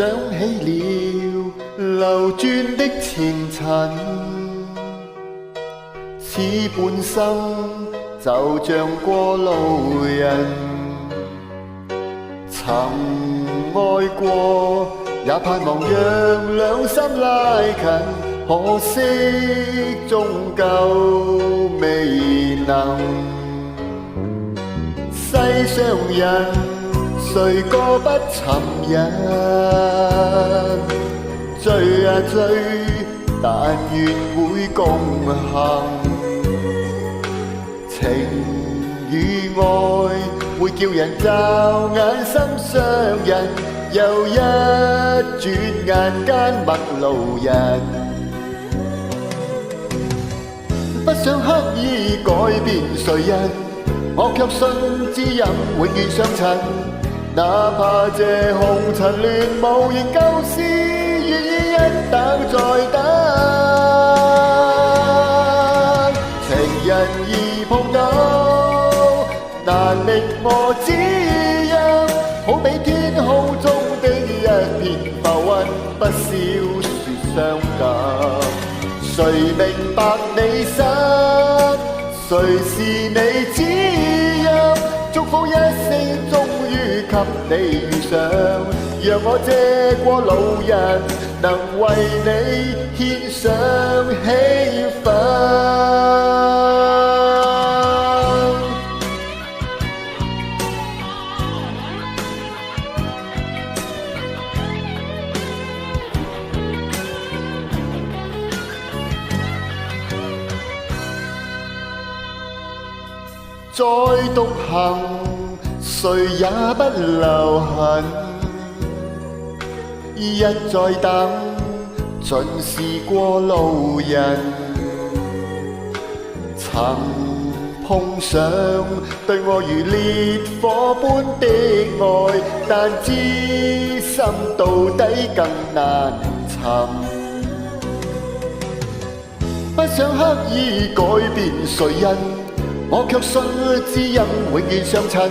想起了流轉的前塵，此半生就像過路人，曾愛過，也盼望讓兩心拉近，可惜終究未能。世上人誰個不尋人，追啊追，但願會共行。情與愛會叫人驟眼心傷人，又一轉眼間陌路人。不想刻意改變誰人，我卻信知音永遠相襯。哪怕這紅塵亂無形舊事，願意一等再等。情人已碰到，難覓我知音，好比天空中的一片浮雲，不消說傷感。誰明白你心？誰是你知音？祝福一聲，終於給你遇上，讓我這過路人能為你獻上興奮。再獨行，誰也不留痕。一再等，盡是過路人。曾碰上對我如烈火般的愛，但知心到底更難尋。不想刻意改變誰人，我卻信知音永遠相襯。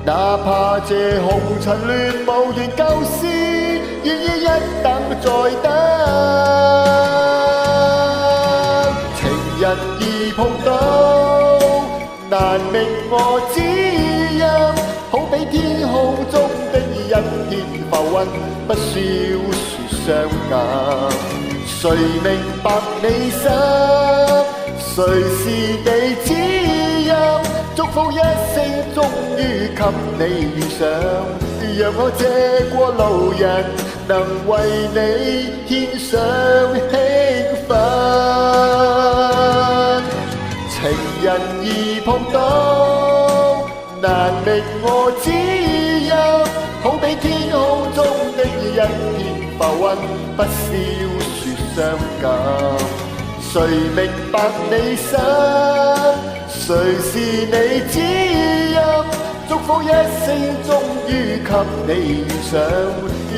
哪怕這紅塵亂無緣舊事，願意一等再等。情人已碰到，難覓我知音，好比天空中的一片浮雲，不消說傷感。誰明白你心？誰是你知音？祝福一聲，終於給你遇上，讓我這過路人能為你獻上興奮。情人已碰到，難覓我知音，好比天空中的一片浮雲，不消說傷感。誰明白你心？誰是你知音？祝福一聲，終於給你遇上，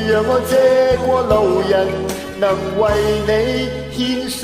讓我這過路人能為你獻上。